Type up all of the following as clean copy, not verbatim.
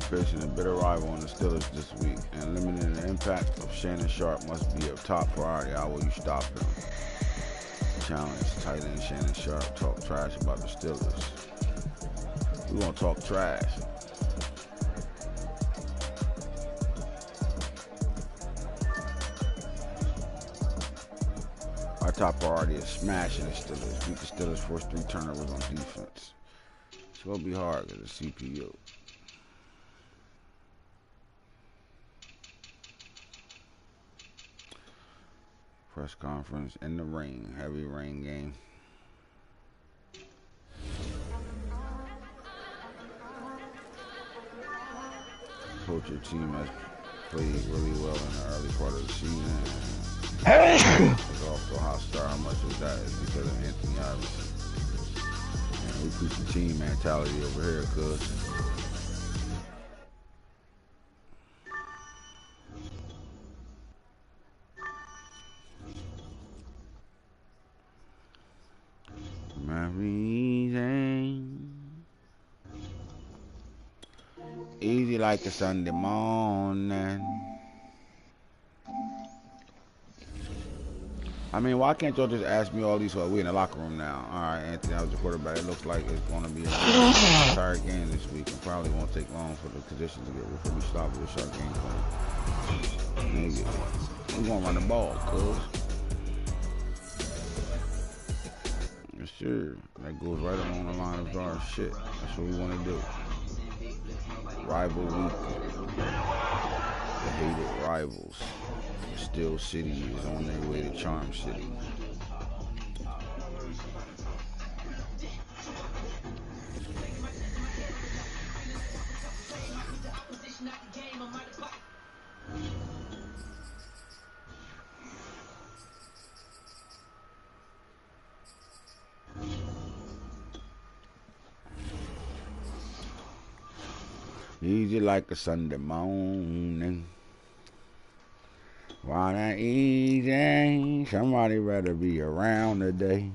facing a bitter rival in the Steelers this week, and limiting the impact of Shannon Sharp must be a top priority. How will you stop him? Challenge tight end Shannon Sharp talk trash about the Steelers. We gonna talk trash. Our top priority is smashing the Steelers. Beat the Steelers' first 3 turnovers on defense. It's gonna be hard because the CPU. Press conference in the rain, heavy rain game. Coach, your team has played really well in the early part of the season. It's off to a hot start. How much of that is because of Anthony Iverson? Man, we preach the team mentality over here, cuz. Easy like a Sunday morning. I mean, why can't y'all just ask me all these while we're in the locker room now? All right, Anthony, I was the quarterback. It looks like it's going to be an entire game this week. It probably won't take long for the position to get before we stop with a short game plan. Nigga, we're going to run the ball, cuz. Yes, sure. That goes right along the line of our shit. That's what we want to do. Rival week. The hated rivals. Steel City is on their way to Charm City. Easy like a Sunday morning. Why that easy? Somebody better be around today.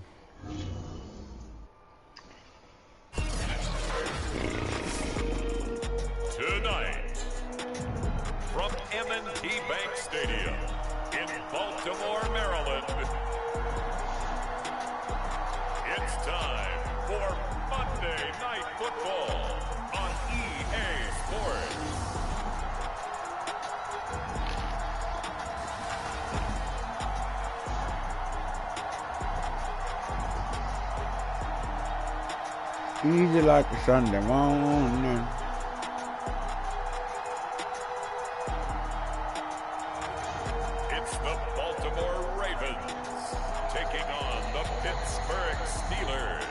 Tonight, from M&T Bank Stadium in Baltimore, Maryland, it's time for Monday Night Football on EA Sports. Easy like a Sunday morning. It's the Baltimore Ravens taking on the Pittsburgh Steelers.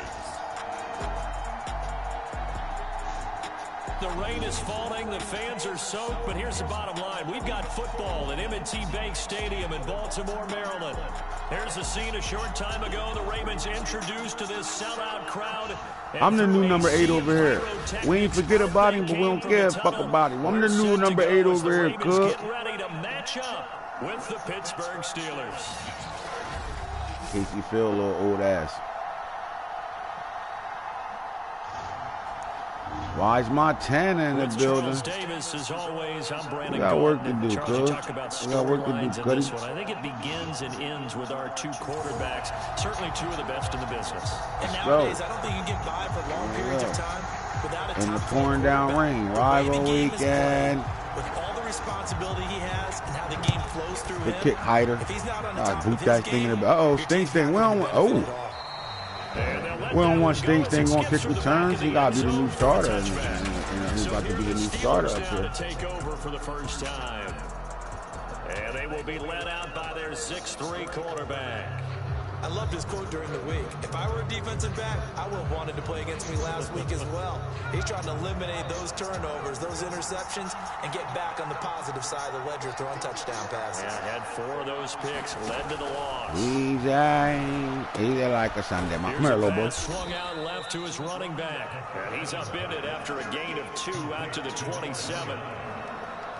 The rain is falling, the fans are soaked, but here's the bottom line. We've got football at M&T Bank Stadium in Baltimore, Maryland. There's a scene a short time ago. The Ravens introduced to this sellout crowd. I'm the new number 8 over here. We ain't forget about him, but we don't care fuck about him. I'm the new number 8 over here, cuz. Get ready to match up with the Pittsburgh Steelers. In case you feel a little old ass. Why is Montana in the building? Davis, as always, I'm Brandon. We got work to do, cuz. We got work to do, Cuddy. I think it begins and ends with our 2 quarterbacks. Certainly 2 of the best in the business. And nowadays, I don't think you can get by for long periods of time without a in the pouring down rain. Rival weekend. With all the responsibility he has and how the game flows through the him. Kick hider. If he's not on the top boot of his that game, thing in the oh, Sting. We don't want we don't want Sting gonna kick returns. He gotta be the new starter, and he's about to be the new starter up here. Take over for the first time, and they will be led out by their 6'3" quarterback. I loved his quote during the week. If I were a defensive back, I would have wanted to play against me last week as well. He's trying to eliminate those turnovers, those interceptions, and get back on the positive side of the ledger throwing touchdown passes. Yeah, had 4 of those picks, led to the loss. Easy like a Sunday morning. Come here, little boy. Swung out left to his running back, and he's upended after a gain of 2 out to the 27.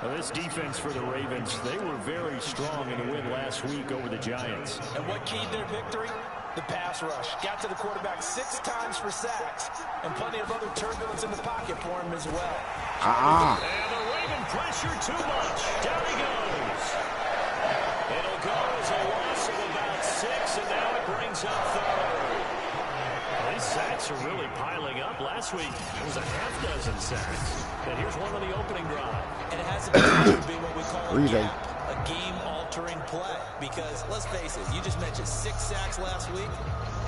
Well, this defense for the Ravens, they were very strong in the win last week over the Giants. And what keyed their victory? The pass rush. Got to the quarterback 6 times for sacks, and plenty of other turbulence in the pocket for him as well. And the Raven pressure too much. Down he goes. It'll go as a loss of about 6, and now it brings up third. Well, these sacks are really piling up. Last week, it was a half-dozen sacks. And here's one on the opening drive. And it has the potential to be what we call a game-altering play. Because, let's face it, you just mentioned 6 sacks last week.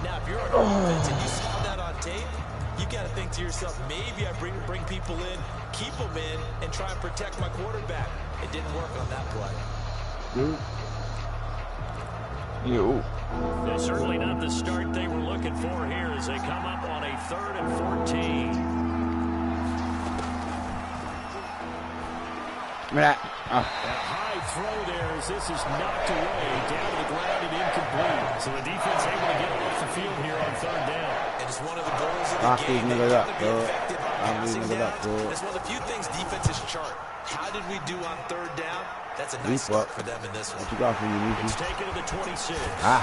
Now, if you're on offense and you saw that on tape, you got to think to yourself, maybe I bring people in, keep them in, and try and protect my quarterback. It didn't work on that play. They're certainly not the start they were looking for here as they come up on a 3rd and 14. That high throw there as this is knocked away, down to the ground and incomplete. So the defense able to get off the field here on 3rd down. And it's one of the goals of the game. They got to be effective passing down. It's one of the few things defenses chart. How did we do on 3rd down? That's a nice start for them in this one. What you got for you, Nicky? It's taken to the 26. A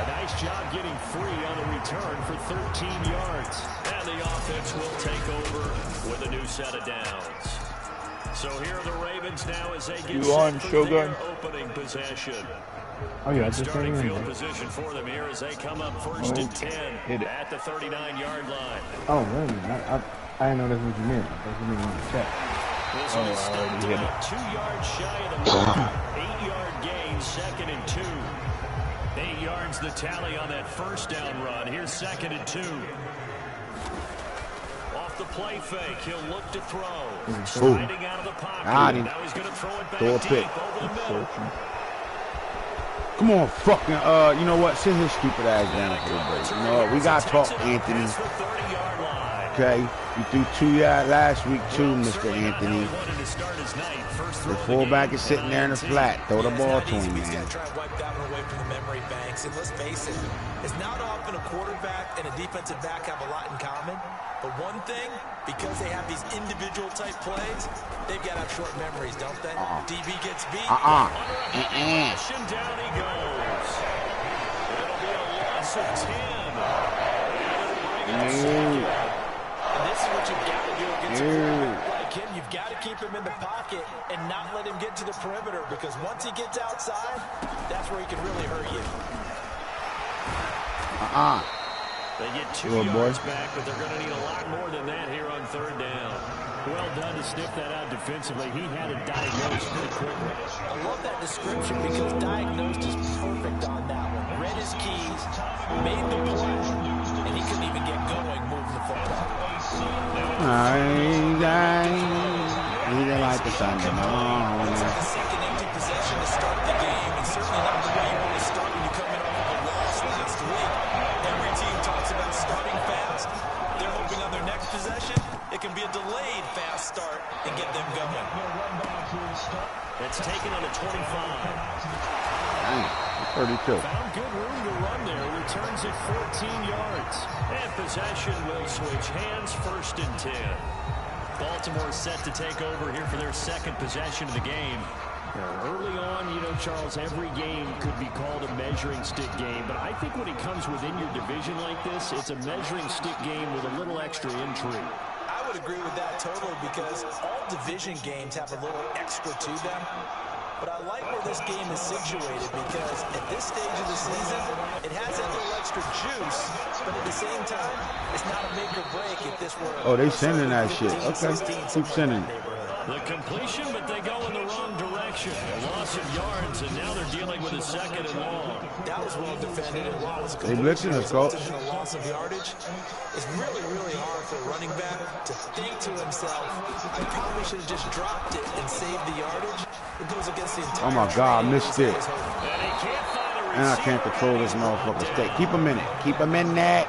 nice job getting free on the return for 13 yards. And the offense will take over with a new set of downs. So here are the Ravens now as they get set for their opening possession. Oh yeah, starting field position for them here as they come up 1st and 10 at the 39-yard line. Oh, wait a minute. I didn't know that's what you meant. That's what you meant on the chat. This one is stopped about 2 yards shy of the mark. 8-yard gain, 2nd and 2. 8 yards the tally on that 1st down run. Here's 2nd and 2. Off the play fake, he'll look to throw. Sliding out of the pocket. Now he's going to throw it back deep over the middle. Come on, fucking, you know what? Sit his stupid ass down for the break. You know what? We got to talk, Anthony. Okay? You threw 2 yards last week, too, Mr. Anthony. The fullback is sitting there in the flat. Throw the ball to him, man. And let's face it, it's not often a quarterback and a defensive back have a lot in common. But one thing, because they have these individual type plays, they've got to have short memories, don't they? DB gets beat. And down he goes. It'll be a loss of 10. And this is what you've got to do against a quarterback like him. You've got to keep him in the pocket and not let him get to the perimeter, because once he gets outside, that's where he can really hurt you. They get 2 yards back, but they're going to need a lot more than that here on 3rd down. Well done to sniff that out defensively. He had it diagnosed pretty quickly. I love that description because diagnosed is perfect on that one. Read his keys, made the play, and he couldn't even get going moving the football. Either like the Sunday morning. It's like a second empty possession to start the game, and certainly not the way you want to start when you come in off of a loss last week. Every team talks about starting fast. They're hoping on their next possession, it can be a delayed fast start and get them going. It's taken on a 25. 32. Found good room to run there. Returns it 14 yards. And possession will switch hands, 1st and 10. Baltimore set to take over here for their 2nd possession of the game. Early on, you know, Charles, every game could be called a measuring stick game, but I think when it comes within your division like this, it's a measuring stick game with a little extra intrigue. I would agree with that totally, because all division games have a little extra to them. But I like where this game is situated, because at this stage of the season, it has that little extra juice, but at the same time, it's not a make or break if this were... Oh, they sending that shit. Okay, keep sending it. The completion, but they go in the wrong direction. A loss of yards, and now they're dealing with a 2nd and long. That was well defended, and while it was a They blitzing us, coach. a loss of yardage, it's really, really hard for a running back to think to himself, I probably should have just dropped it and saved the yardage. It goes against the entire... Oh my God, I missed it. And he can't find a And I can't control this motherfucker. Stay. Keep him in it. Keep him in that.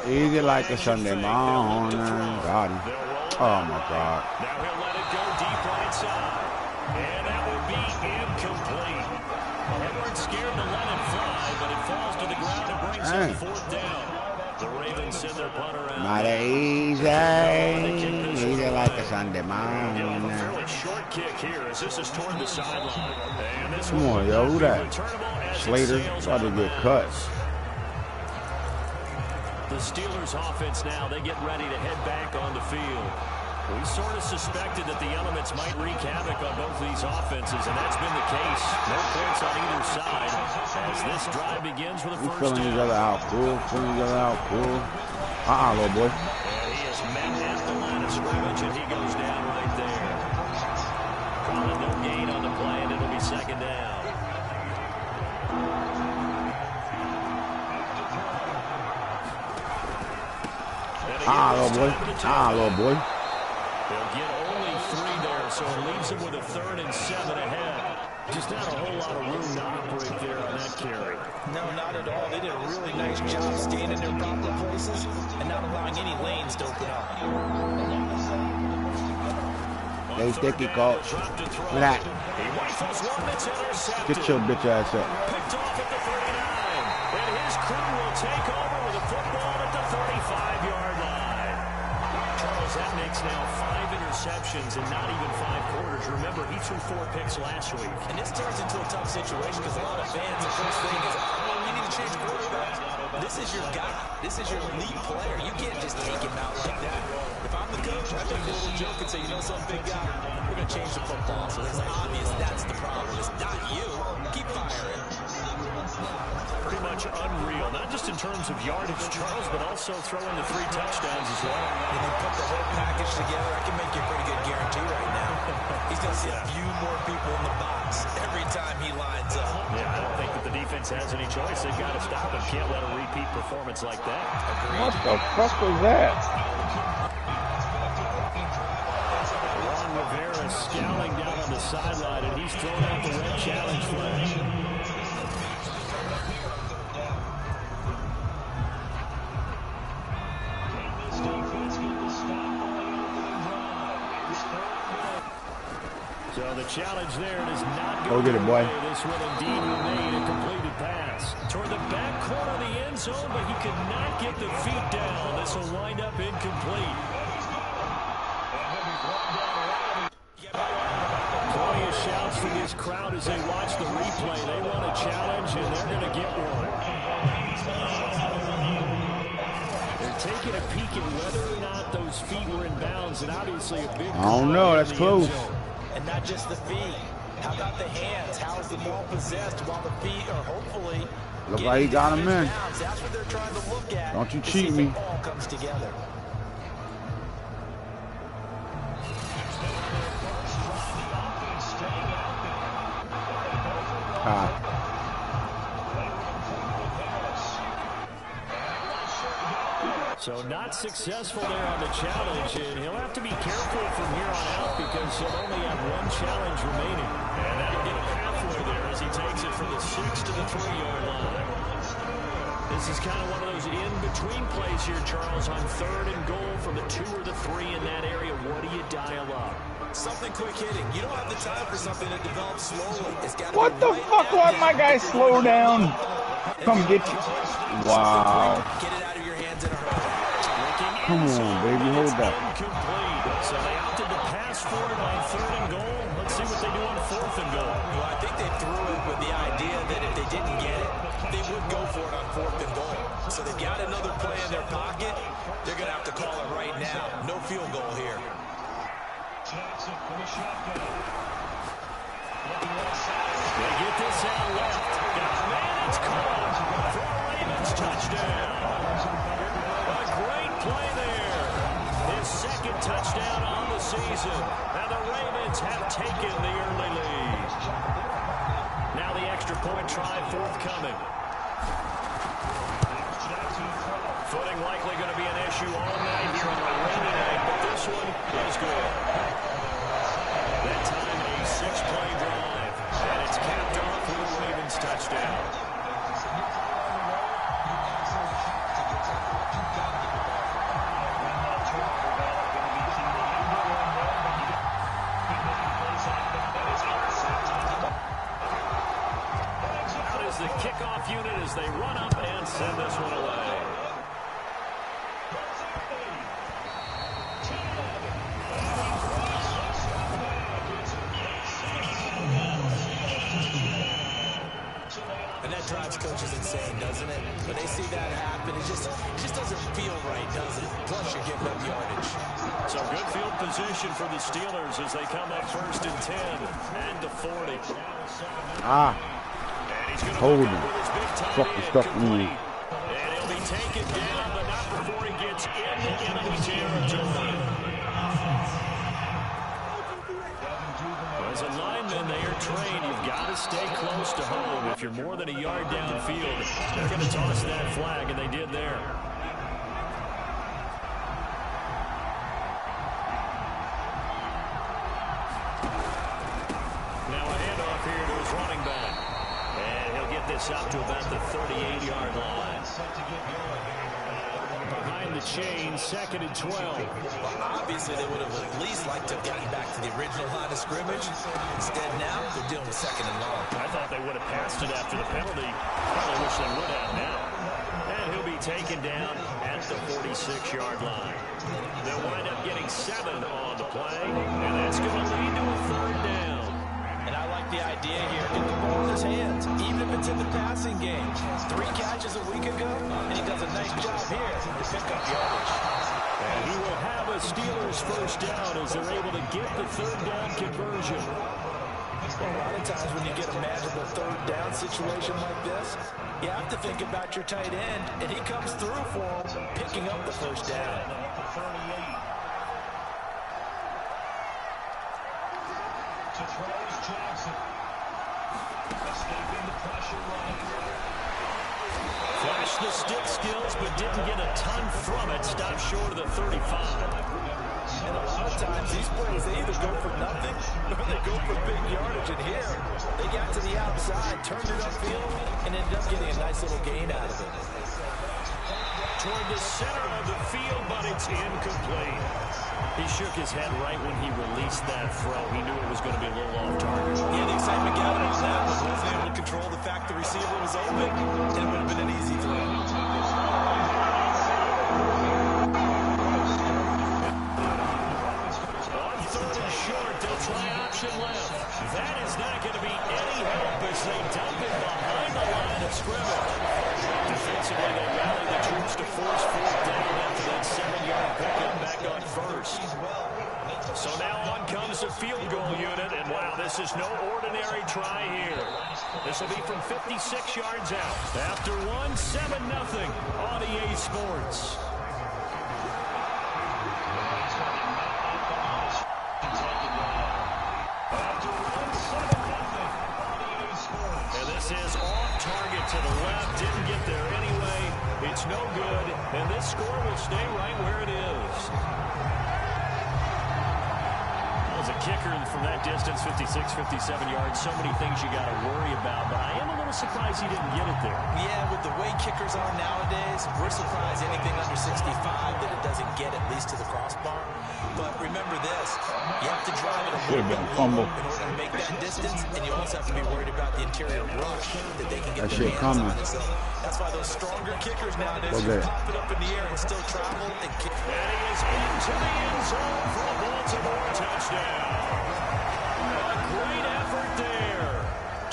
Easy like a Sunday morning. God. Oh my God. Now he'll let it go deep right side. And that will be incomplete. They weren't scared to let it fly, but it falls to the ground and brings up 4th down. The Ravens send their punter out. Mighty Tuesday. Eat it like a Sunday morning. A fairly short kick here as this is toward the sideline. And this Come on, yo, who that? Slater about to get cut. The Steelers offense now, they get ready to head back on the field. We sort of suspected that the elements might wreak havoc on both these offenses, and that's been the case. No points on either side as this drive begins with a first down. Filling each other out, cool. Filling each other out, cool. Little boy. And he is met at the line of scrimmage, and he goes down right there. Calling no gain on the play, and it'll be second down. Little boy. Little boy. They'll get only 3 there, so it leaves them with a 3rd and 7 ahead. Just not a whole lot of room to operate there on that carry. No, not at all. They did a really nice job staying in their proper places and not allowing any lanes to open up. They sticky, coach. Look at that. Get your bitch ass up. Picked off at the 39. And his crew will take over with a football at the 35-yard line. Charles, that makes now 5 interceptions in not even 5 quarters. Remember, he threw 4 picks last week. And this turns into a tough situation because a lot of fans, the first thing is, you need to change quarterbacks. This is your guy. This is your elite player. You can't just take him out like that. If I'm the coach, I'd make a little joke and say, you know something, big guy, we're going to change the football. So it's obvious that's the problem. It's not you. Keep firing. Pretty much unreal, not just in terms of yardage, Charles, but also throwing the 3 touchdowns as well. When you put the whole package together, I can make you a pretty good guarantee right now. He's going to see a few more people in the box every time he lines up. Yeah, I don't think that the defense has any choice. They've got to stop him. Can't let a repeat performance like that. Agreed. What the fuck was that? Ron Rivera scowling down on the sideline, and he's thrown out the red challenge flag. So the challenge there is not Go get it, boy. This will indeed remain a completed pass. Toward the back corner of the end zone, but he could not get the feet down. This will wind up incomplete. Plenty of shouts from this crowd as they watch the replay. They want a challenge, and they're going to get one. They're taking a peek at whether or not those feet were in bounds, and obviously a big... I don't know. That's close. And not just the feet. How about the hands? How is the ball possessed while the feet are hopefully... Look like he got him in. That's what they're trying to look at. Don't you cheat me. It all comes together. So not successful there on the challenge, and he'll have to be careful from here on out because he'll only have 1 challenge remaining. And that'll get him halfway there as he takes it from the 6 to the 3-yard line. This is kind of one of those in-between plays here, Charles, on 3rd and goal from the 2 or the 3 in that area. What do you dial up? Something quick hitting. You don't have the time for something that develops slowly. It's got to What be the right fuck? Why my guy slow down? Come get you. Wow. Get it out of your hands in a hurry. Come on, baby. Hold that. Incomplete. So they opted to pass for it on 3rd and goal. Let's see what they do on 4th and goal. Well, I think they threw it with the idea that if they didn't get it, they would go for it on 4th and goal. So they've got another play in their pocket. They're going to have to call it right now. No field goal here. They get this out left. Got a man, it's caught for a Ravens touchdown. A great play there. His 2nd touchdown on the season. And the Ravens have taken the early lead. Now the extra point try forthcoming. Footing likely going to be an issue all night here on a rainy night, but this one is good. That time a 6-play drive, and it's capped off with a Ravens touchdown. Out is the kickoff unit as they run up and send this one away. coach is insane, doesn't it? When they see that happen, it just doesn't feel right, does it? Plus, you're giving up yardage. So good field position for the Steelers as they come up 1st and 10 and to 40. Ah. And he's going to hold him. Stuck me. And he'll be taken down, but not before he gets into enemy territory. As a lineman, they are trained. You've got to stay close to home. If you're more than a yard downfield, they're going to toss that flag, and they did there. Now a handoff here to his running back. And he'll get this up to about the 38-yard line. Behind the chain, 2nd and 12. Well, obviously, they would have at least liked to have gotten back to the original line of scrimmage. Instead, now they're dealing with 2nd and long. I thought they would have passed it after the penalty. Probably wish they would have now. And he'll be taken down at the 46-yard line. They'll wind up getting 7 on the play, and that's going to lead to a 3rd down. And I like the idea here. Get the ball in his hands, even if it's in the passing game. 3 catches a week ago, and he does a nice job here to pick up yardage. And he will have a Steelers 1st down as they're able to get the 3rd down conversion. Well, a lot of times when you get a magical 3rd down situation like this, you have to think about your tight end, and he comes through for him, picking up the 1st down. Flashed the stick skills, but didn't get a ton from it. Stopped short of the 35. And a lot of times, these plays, they either go for nothing or they go for big yardage. And here, they got to the outside, turned it upfield, and ended up getting a nice little gain out of it. Toward the center of the field, but it's incomplete. He shook his head right when he released that throw. He knew it was going to be a little off target. Yeah, the excitement gathered on that one. Wasn't able to control the fact the receiver was open, and it would have been an easy throw. On 3rd and short, they'll try option left. That is not going to be any help as they dump it behind the line of scrimmage. Defensively, they rally the troops to force 4th down after that 7-yard pickup back on 1st. So now on comes the field goal unit, and wow, this is no ordinary try here. This will be from 56 yards out. After 1, 7-0 on EA Sports. And this is off target to the left. Didn't get there anyway. It's no good, and this score will stay right where it is. As a kicker from that distance, 56, 57 yards, so many things you got to worry about, but I am a little surprised he didn't get it there. Yeah, with the way kickers are nowadays, we're surprised anything under 65 that it doesn't get at least to the crossbar. But remember this, you have to drive it a little bit lower in order to make that distance, and you also have to be worried about the interior rush that they can get their hands on. So that's why those stronger kickers nowadays can pop it up in the air and still travel and kick. And he is into the end zone for a Baltimore touchdown. A great effort there.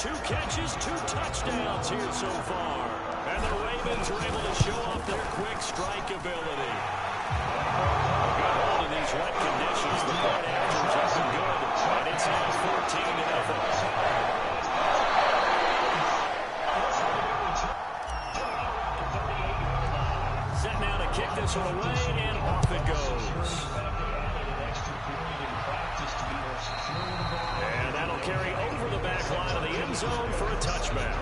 2 catches, 2 touchdowns here so far. And the Ravens are able to show off their quick strike ability. Got hold of these wet conditions. The point after's up and good. And it's now 14-0. Set now to kick this one away, and off it goes. And that'll carry over the back line of the end zone for a touchback.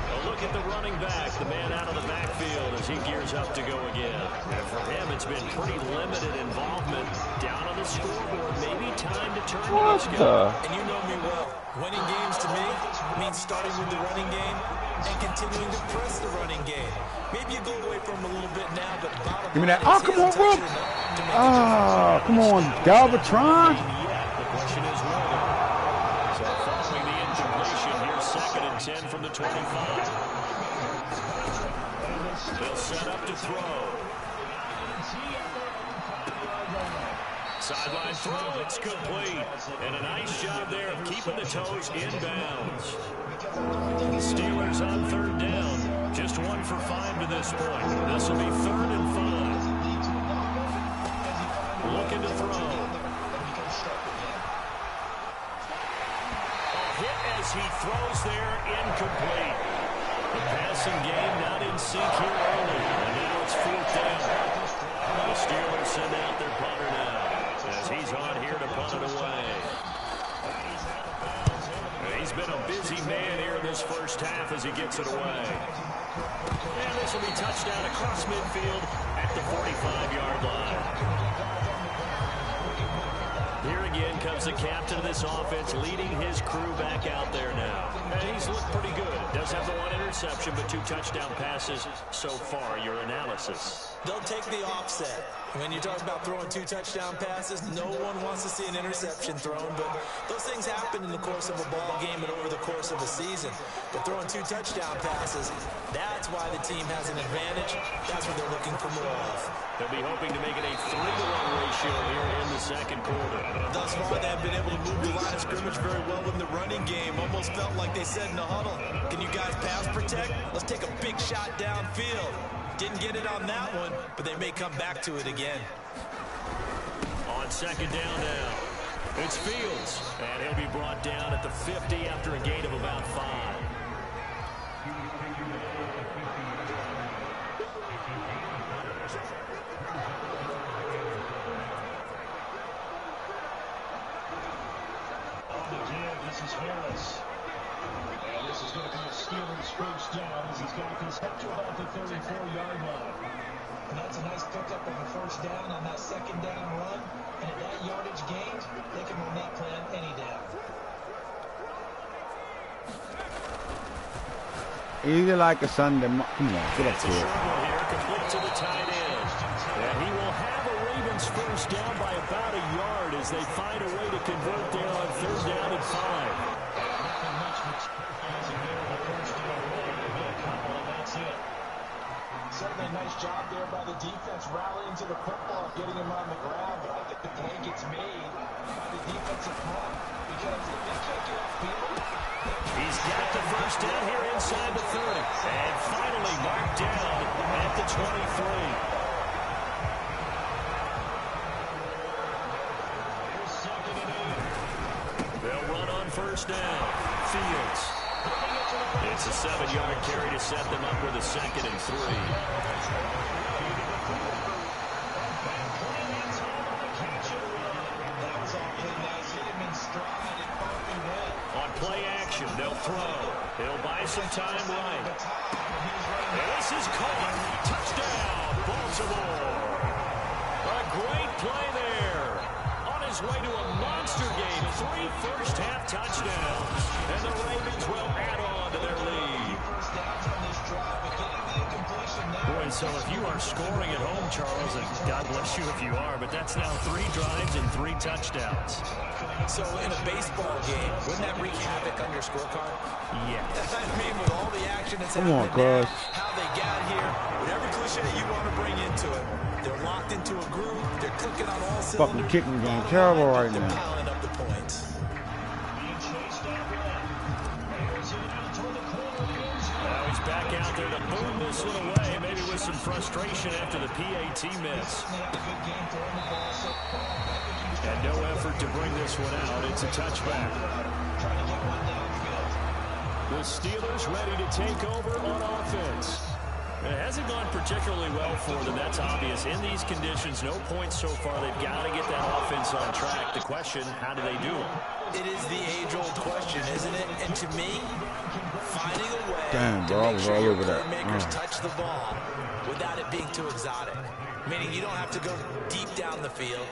A look at the running back, the man out of the backfield as he gears up to go again. And for him, it's been pretty limited involvement down on the scoreboard. Maybe time to turn to this guy. And you know me well. Winning games to me means starting with the running game and continuing to press the running game. Maybe you go away from him a little bit now, but bottom Give me that. Oh, come on, bro. Ah, come on, Galvatron. The question is whether. So following the incompletion, here's 2nd and 10 from the 25. They'll set up to throw. Sideline throw, it's complete. And a nice job there of keeping the toes inbounds. The Steelers on third down. Just 1 for 5 to this point. This will be 3rd and 5. Looking to throw. A hit as he throws there, incomplete. The passing game not in sync here early. And now it's 4th down. The Steelers send out their punter now as he's on here to punt it away. He's been a busy man here in this first half as he gets it away. And this will be touchdown across midfield at the 45-yard line. Here again comes the captain of this offense, leading his crew back out there now. And he's looked pretty good. Does have the 1 interception, but 2 touchdown passes so far. Your analysis? They'll take the offset. When you talk about throwing 2 touchdown passes, no one wants to see an interception thrown, but those things happen in the course of a ball game and over the course of a season. But throwing 2 touchdown passes, that's why the team has an advantage. That's what they're looking for more of. They'll be hoping to make it a 3-to-1 ratio here in the second quarter. Thus far, they have been able to move the line of scrimmage very well in the running game. Almost felt like they said in the huddle, can you guys pass protect? Let's take a big shot downfield. Didn't get it on that one, but they may come back to it again. On second down now, it's Fields, and he'll be brought down at the 50 after a gain of about 5. This is Harris. And this is going to be a Steelers first down as he's got this up to about the 34-yard line. And that's a nice pickup of a first down on that second down run. And at that yardage gained, they can run that plan any down. Easy like a Sunday. Come on, get up It's to a it. short one here, complete to the tight end. And he will have a Ravens first down by about a yard as they find a way to convert there on 3rd down and 5. Certainly a nice job there by the defense rallying to the football, getting him on the ground. But I think the play gets made by the defensive front because if they can't get upfield, He's got the first down here inside the 30. And finally marked down at the 23. They'll run on first down. Fields. It's a 7-yard carry to set them up with a 2nd and 3. On play action, they'll throw. He'll buy some time right. And this is caught. Touchdown, Baltimore. A great play there. On his way to a monster game. 3 first-half touchdowns. And the Ravens will add on to their lead. Boy, so if you are scoring at home, Charles, and God bless you if you are, but that's now 3 drives and 3 touchdowns. So in a baseball game, wouldn't that wreak havoc on your scorecard? Yeah. I mean, with all the action that's Come on, happening now, cuz. how they got here, whatever cliche you want to bring into it, they're locked into a groove, they're clicking on all cylinders. Fucking kicking game terrible right They're now. piling up the points. Now he's back out there to boom this one away, maybe with some frustration after the PAT miss. And no effort to bring this one out. It's a touchback. The Steelers ready to take over on offense. It hasn't gone particularly well for them, that's obvious. In these conditions, no points so far. They've got to get that offense on track. The question, how do they do it? It is the age-old question, isn't it? And to me, finding a way Damn, to bro, I make was sure all your over that. playmakers touch the ball without it being too exotic. Meaning you don't have to go deep down the field.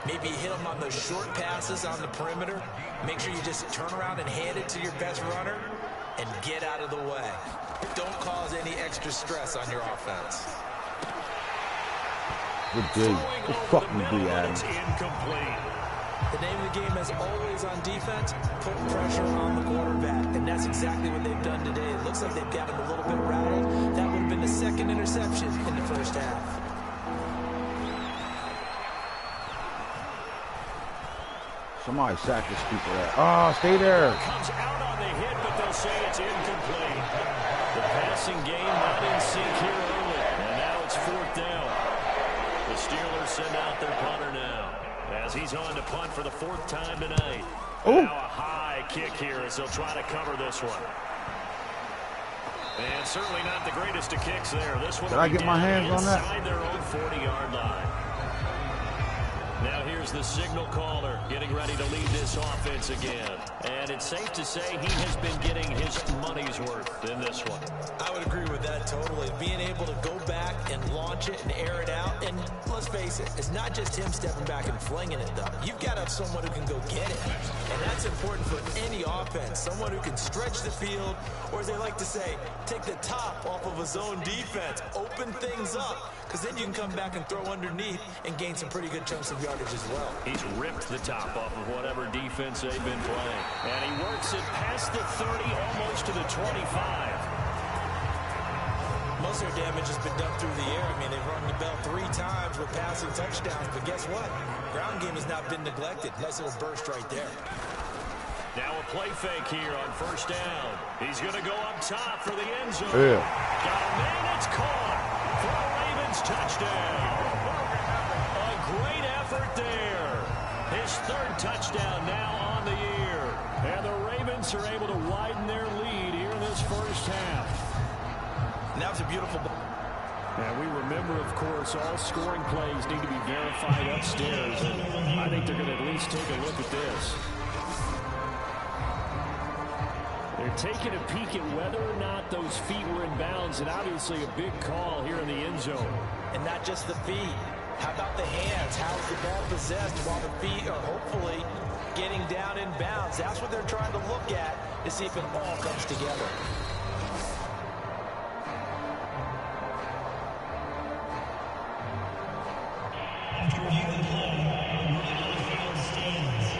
Maybe hit them on those short passes on the perimeter. Make sure you just turn around and hand it to your best runner and get out of the way. Don't cause any extra stress on your offense. Good day. Good fucking day, Adam. It's incomplete. The name of the game, as always on defense, put pressure on the quarterback. And that's exactly what they've done today. It looks like they've got him a little bit rattled. That would have been the 2nd interception in the first half. Somebody sack this people there. Oh, stay there. Comes out on the hit, but they'll say it's incomplete. The passing game not in sync here early. And now it's 4th down. The Steelers send out their punter now, as he's on to punt for the 4th time tonight. Ooh. Now a high kick here as they'll try to cover this one. And certainly not the greatest of kicks there. This one Did I get my hands on that? inside their own 40-yard line. Now here's the signal caller getting ready to lead this offense again. And it's safe to say he has been getting his money's worth in this one. I would agree with that totally. Being able to go back and launch it and air it out. And let's face it, it's not just him stepping back and flinging it, though. You've got to have someone who can go get it. And that's important for any offense. Someone who can stretch the field, or as they like to say, take the top off of a zone defense. Open things up, because then you can come back and throw underneath and gain some pretty good chunks of yardage as well. He's ripped the top off of whatever defense they've been playing. And he works it past the 30, almost to the 25. Most of their damage has been done through the air. I mean, they've rung the bell 3 times with passing touchdowns, but guess what? Ground game has not been neglected. Nice little burst right there. Now a play fake here on 1st down. He's going to go up top for the end zone. Yeah. Got a man, it's caught for a Ravens touchdown. A great effort there. His 3rd touchdown now on the year. And the Ravens are able to widen their lead here in this 1st half. And that was a beautiful ball. And we remember, of course, all scoring plays need to be verified upstairs. And I think they're going to at least take a look at this. They're taking a peek at whether or not those feet were in bounds, and obviously a big call here in the end zone. And not just the feet. How about the hands? How's the ball possessed while the feet are hopefully getting down in bounds? That's what they're trying to look at to see if it all comes together.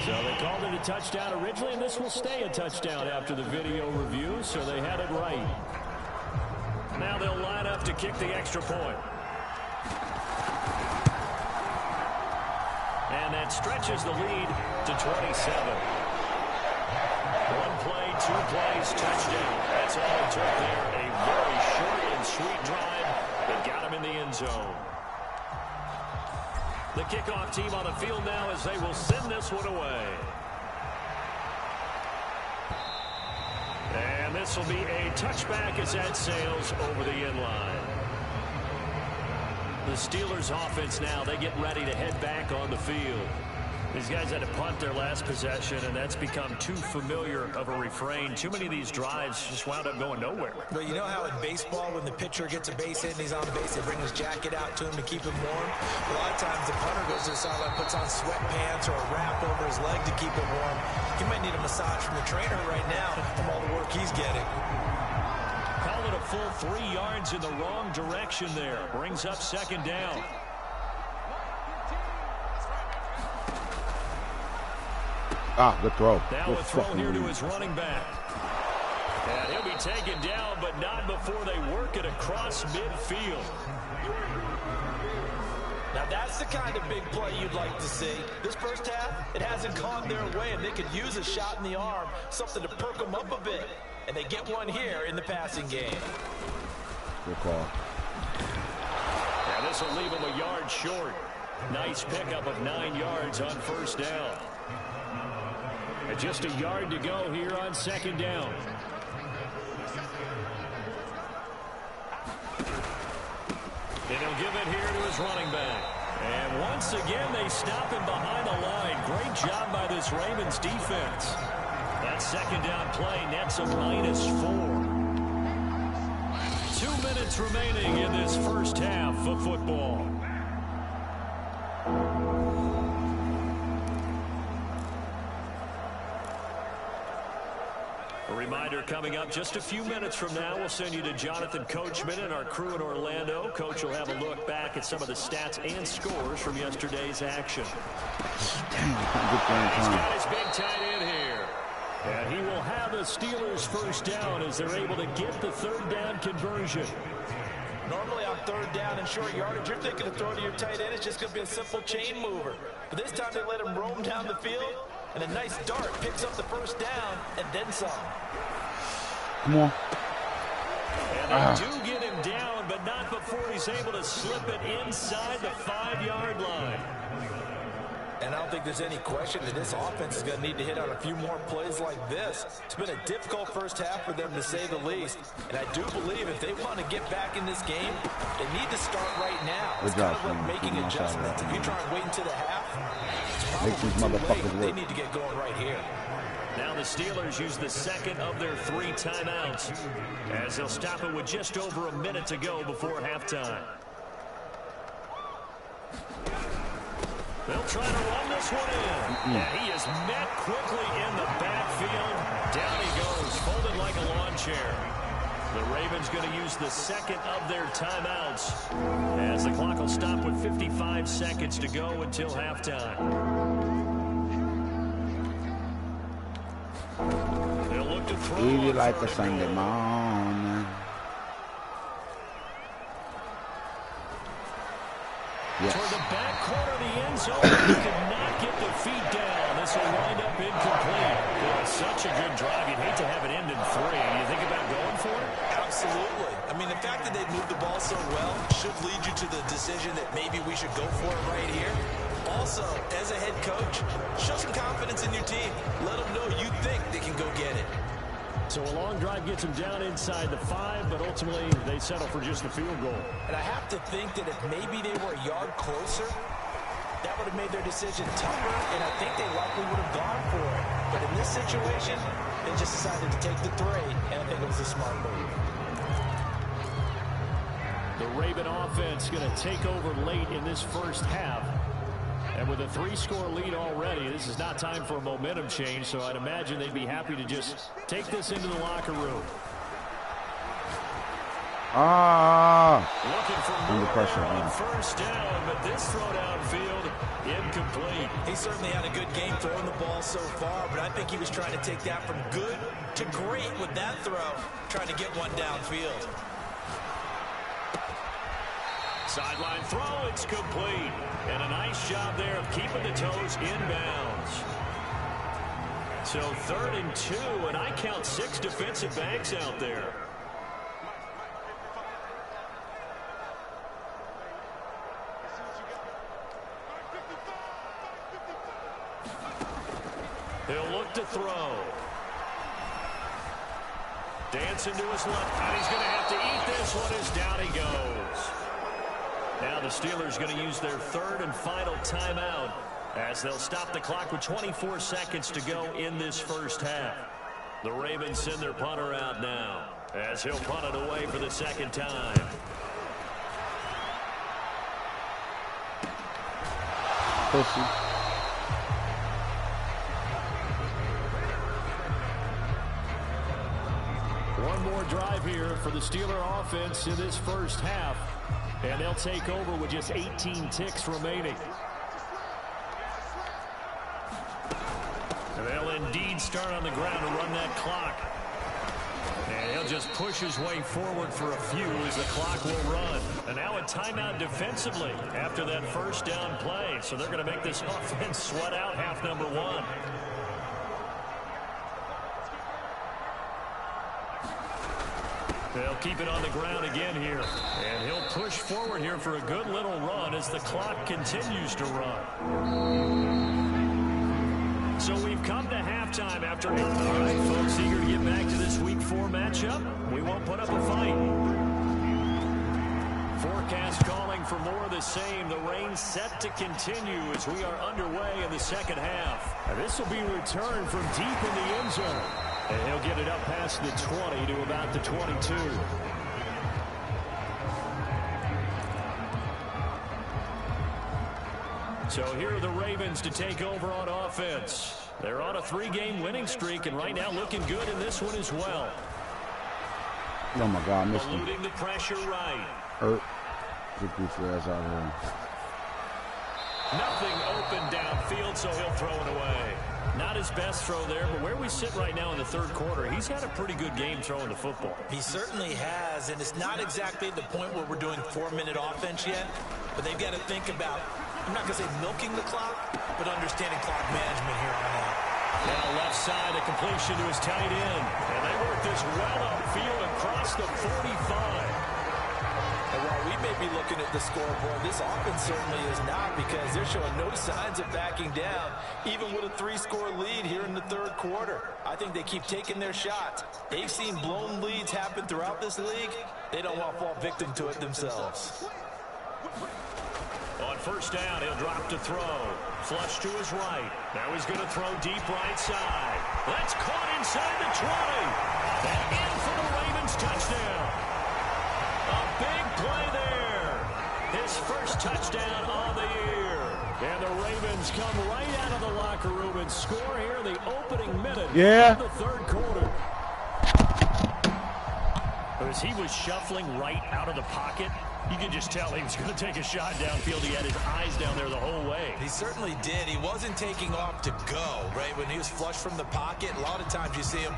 So they called it a touchdown originally, and this will stay a touchdown after the video review, so they had it right. Now they'll line up to kick the extra point. And that stretches the lead to 27. 1 play, 2 plays, touchdown. That's all it took there. A very short and sweet drive that got him in the end zone. The kickoff team on the field now as they will send this one away. And this will be a touchback as that sails over the end line. The Steelers offense now, they get ready to head back on the field. These guys had to punt their last possession, and that's become too familiar of a refrain. Too many of these drives just wound up going nowhere. But you know how in baseball, when the pitcher gets a base hit and he's on base, they bring his jacket out to him to keep him warm? A lot of times the punter goes to the sideline, puts on sweatpants or a wrap over his leg to keep him warm. He might need a massage from the trainer right now from all the work he's getting. Call it a full 3 yards in the wrong direction there. Brings up 2nd down. Good throw. Now a throw here to his running back. And he'll be taken down, but not before they work it across midfield. Now that's the kind of big play you'd like to see. This 1st half, it hasn't gone their way, and they could use a shot in the arm, something to perk them up a bit. And they get one here in the passing game. Good call. And this will leave them a yard short. Nice pickup of 9 yards on 1st down. And just a yard to go here on 2nd down. And he'll give it here to his running back. And once again, they stop him behind the line. Great job by this Ravens defense. That 2nd down play nets a -4. 2 minutes remaining in this 1st half of football. A reminder coming up just a few minutes from now, we'll send you to Jonathan Coachman and our crew in Orlando. Coach will have a look back at some of the stats and scores from yesterday's action. He's got his big tight end here. And he will have a Steelers 1st down as they're able to get the 3rd down conversion. Normally on 3rd down and short yardage, you're thinking to throw to your tight end. It's just going to be a simple chain mover. But this time they let him roam down the field. And a nice dart picks up the first down and then some. Come on. And they do get him down, but not before he's able to slip it inside the 5-yard line. And I don't think there's any question that this offense is going to need to hit on a few more plays like this. It's been a difficult first half for them, to say the least. And I do believe if they want to get back in this game, they need to start right now. It's kind of like making adjustments. If you try and wait until the half, it's probably too late. They need to get going right here. Now the Steelers use the second of their 3 timeouts, as they'll stop it with just over a minute to go before halftime. They'll try to run this one in. And he is met quickly in the backfield. Down he goes, folded like a lawn chair. The Ravens going to use the second of their timeouts, as the clock will stop with 55 seconds to go until halftime. They'll look to throw. Really like a Sunday morning. Yes. Toward the back corner of the end zone. He could not get the feet down. This will wind up incomplete. Boy, such a good drive. You'd hate to have it end in 3. You think about going for it? Absolutely. I mean, the fact that they moved the ball so well should lead you to the decision that maybe we should go for it right here. Also, as a head coach, show some confidence in your team. Let them know you think they can go get it. So a long drive gets them down inside the 5, but ultimately they settle for just the field goal. And I have to think that if maybe they were a yard closer, that would have made their decision tougher, and I think they likely would have gone for it. But in this situation, they just decided to take the 3, and I think it was a smart move. The Raven offense going to take over late in this first half. And with a 3-score lead already, this is not time for a momentum change, so I'd imagine they'd be happy to just take this into the locker room. Looking for more pressure on first down, but this throw downfield incomplete. He certainly had a good game throwing the ball so far, but I think he was trying to take that from good to great with that throw, trying to get one downfield. Sideline throw, it's complete. And a nice job there of keeping the toes inbounds. So 3rd and 2, and I count 6 defensive backs out there. He'll look to throw. Dancing to his left, and he's going to have to eat this one as down he goes. Now the Steelers going to use their 3rd and final timeout, as they'll stop the clock with 24 seconds to go in this first half. The Ravens send their punter out now, as he'll punt it away for the second time. Pussy. One more drive here for the Steeler offense in this first half. And they'll take over with just 18 ticks remaining. And they'll indeed start on the ground to run that clock. And he'll just push his way forward for a few as the clock will run. And now a timeout defensively after that first down play. So they're going to make this offense sweat out half number 1. They'll keep it on the ground again here. And he'll push forward here for a good little run as the clock continues to run. So we've come to halftime after... All right, folks, eager to get back to this Week 4 matchup. We won't put up a fight. Forecast calling for more of the same. The rain set to continue as we are underway in the second half. And this will be returned from deep in the end zone. And he'll get it up past the 20 to about the 22. So here are the Ravens to take over on offense. They're on a 3-game winning streak, and right now looking good in this one as well. Oh my God, I missed him. Eluding the pressure right. Hurt. Get these ass out of here. Nothing open downfield, so he'll throw it away. Not his best throw there, but where we sit right now in the 3rd quarter, he's had a pretty good game throwing the football. He certainly has, and it's not exactly the point where we're doing 4-minute offense yet, but they've got to think about I'm not going to say milking the clock, but understanding clock management here on out. Now left side, a completion to his tight end. And they work this well upfield across the 45. And while we may be looking at the scoreboard, this offense certainly is not, because they're showing no signs of backing down, even with a 3-score lead here in the third quarter. I think they keep taking their shots. They've seen blown leads happen throughout this league. They don't want to fall victim to it themselves. On first down, he'll drop to throw. Flush to his right. Now he's going to throw deep right side. That's caught inside the 20. And in for the Ravens touchdown. A big play there. His first touchdown on the year. And the Ravens come right out of the locker room and score here in the opening minute of the third quarter. As he was shuffling right out of the pocket, you can just tell he was going to take a shot downfield. He had his eyes down there the whole way. He certainly did. He wasn't taking off to go, right? When he was flush from the pocket, a lot of times you see him.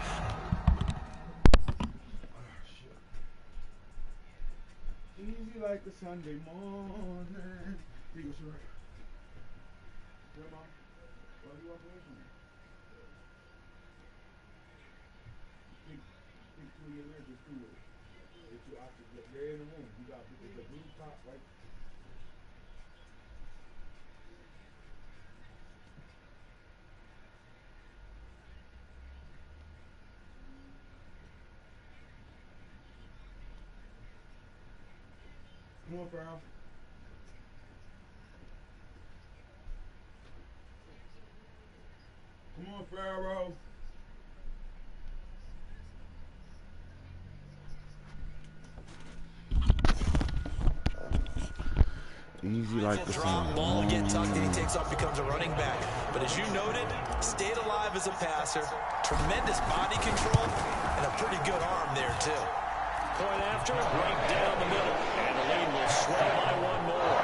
Easy like a Sunday morning. Eagle, sir. Where am I? Why do you walk away from me? Speak to your ears, just do it. If you out to get in the room, you got the blue top, right? Come on, Farrell. Come on, Farrell. Easy like the drop ball, get tucked, and he takes off, becomes a running back. But as you noted, stayed alive as a passer, tremendous body control, and a pretty good arm there, too. Point after, right down the middle. And the lead will swell by one more.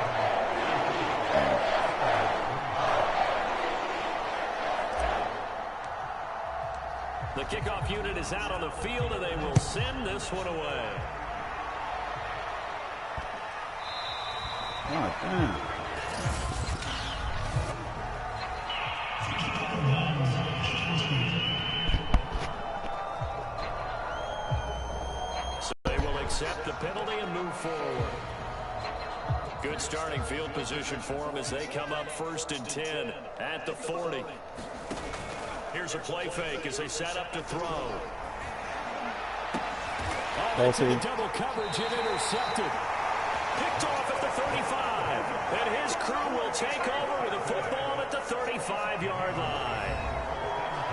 The kickoff unit is out on the field, and they will send this one away. God damn. So they will accept the penalty and move forward. Good starting field position for them as they come up 1st and 10 at the 40. Here's a play fake as they set up to throw. Oh, into the double coverage and intercepted. Picked off at the 35. And his crew will take over with a football at the 35-yard line.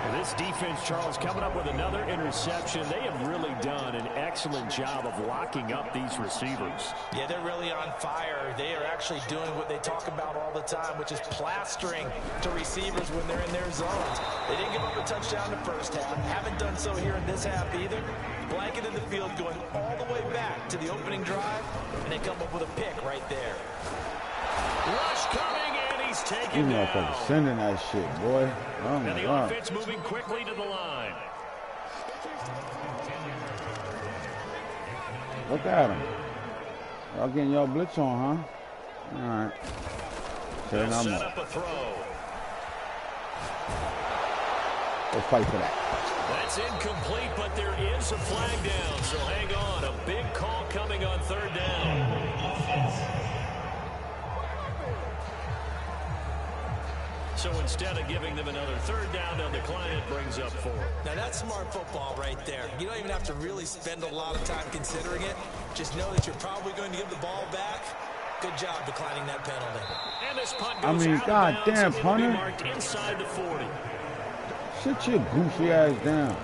And this defense, Charles, coming up with another interception. They have really done an excellent job of locking up these receivers. Yeah, they're really on fire. They are actually doing what they talk about all the time, which is plastering to receivers when they're in their zones. They didn't give up a touchdown in the first half. Haven't done so here in this half either. Blanket in the field going all the way back to the opening drive, and they come up with a pick right there. Rush coming, and he's taken You down. motherfuckers sending that shit, boy. Oh, my And the God. offense moving quickly to the line. Look at him. Y'all getting y'all blitz on, huh? All right. They'll set up a throw. Go fight for that. That's incomplete, but there is a flag down, so hang on. A big call coming on 3rd down. So instead of giving them another 3rd down, they'll decline it, brings up 4. Now that's smart football right there. You don't even have to really spend a lot of time considering it. Just know that you're probably going to give the ball back. Good job declining that penalty. And this punt goes out God of bounds, damn, and it'll be punter. marked inside the 40. Sit your goofy ass down.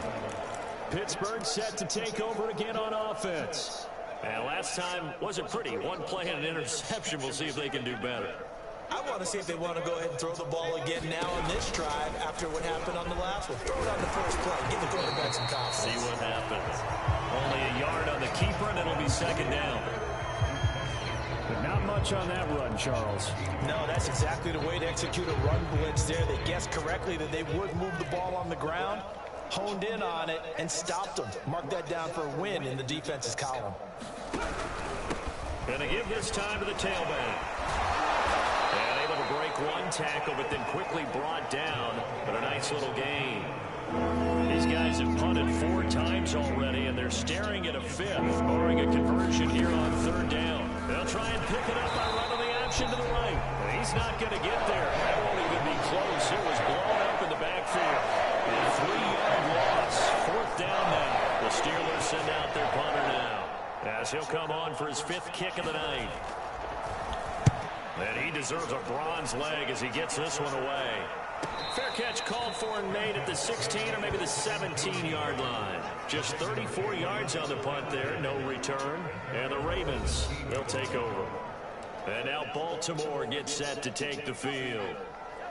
Pittsburgh set to take over again on offense. And last time wasn't pretty. One play and an interception. We'll see if they can do better. I want to see if they want to go ahead and throw the ball again now on this drive after what happened on the last one. Throw it on the first play. Give the quarterback some confidence. See what happens. Only a yard on the keeper, and it'll be 2nd down. But not much on that run, Charles. No, that's exactly the way to execute a run blitz there. They guessed correctly that they would move the ball on the ground, honed in on it, and stopped them. Mark that down for a win in the defense's column. Going to give this time to the tailback. And able one tackle, but then quickly brought down. But a nice little gain. These guys have punted 4 times already, and they're staring at a 5th, barring a conversion here on 3rd down. They'll try and pick it up by running the option to the right. But he's not going to get there. That won't even be close. It was blown up in the backfield. A 3-yard loss. 4th down now. The Steelers send out their punter now, as he'll come on for his 5th kick of the night. And he deserves a bronze leg as he gets this one away. Fair catch called for and made at the 16 or maybe the 17-yard line. Just 34 yards on the punt there, no return. And the Ravens, they'll take over. And now Baltimore gets set to take the field.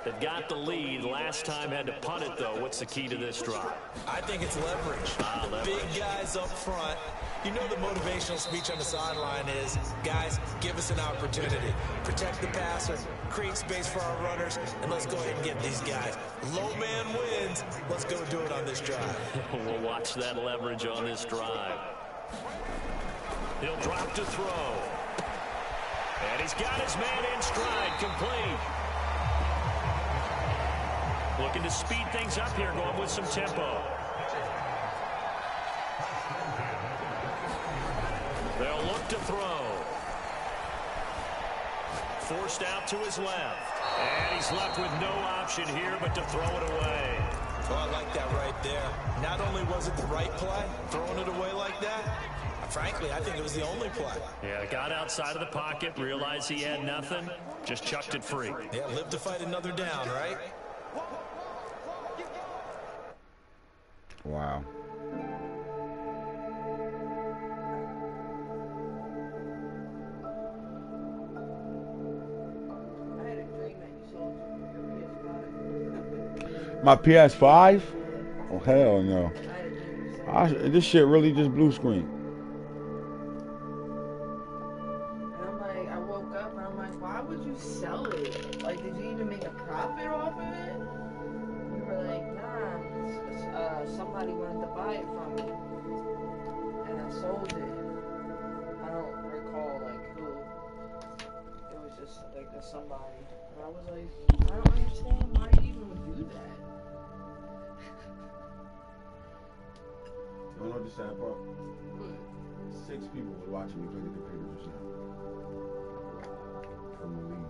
They've got the lead. Last time had to punt it, though. What's the key to this drive? I think it's leverage. Leverage. Big guys up front. You know the motivational speech on the sideline is, guys, give us an opportunity. Protect the passer, create space for our runners, and let's go ahead and get these guys. Low man wins. Let's go do it on this drive. We'll watch that leverage on this drive. He'll drop to throw. And he's got his man in stride, complete. Looking to speed things up here, going with some tempo. They'll look to throw. Forced out to his left. And he's left with no option here but to throw it away. Oh, I like that right there. Not only was it the right play, throwing it away like that, frankly, I think it was the only play. Yeah, got outside of the pocket, realized he had nothing, just chucked it free. Yeah, live to fight another down, right? Wow. My PS5? Oh, hell no. This shit really just blue screen. And I'm like, I woke up and I'm like, why would you sell it? Like, did you even make a profit off of it? You were like, nah, somebody wanted to buy it from me. And I sold it. I don't recall, like, who. It was just, like, somebody. And I was like, I don't understand why you even would do that. You know what the sad part? 6 people was watching me play the computer just now. From the league.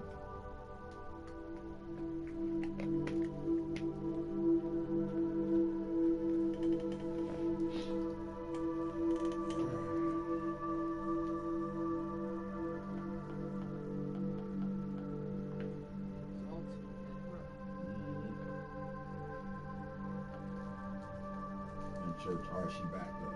Church. All right, she back though.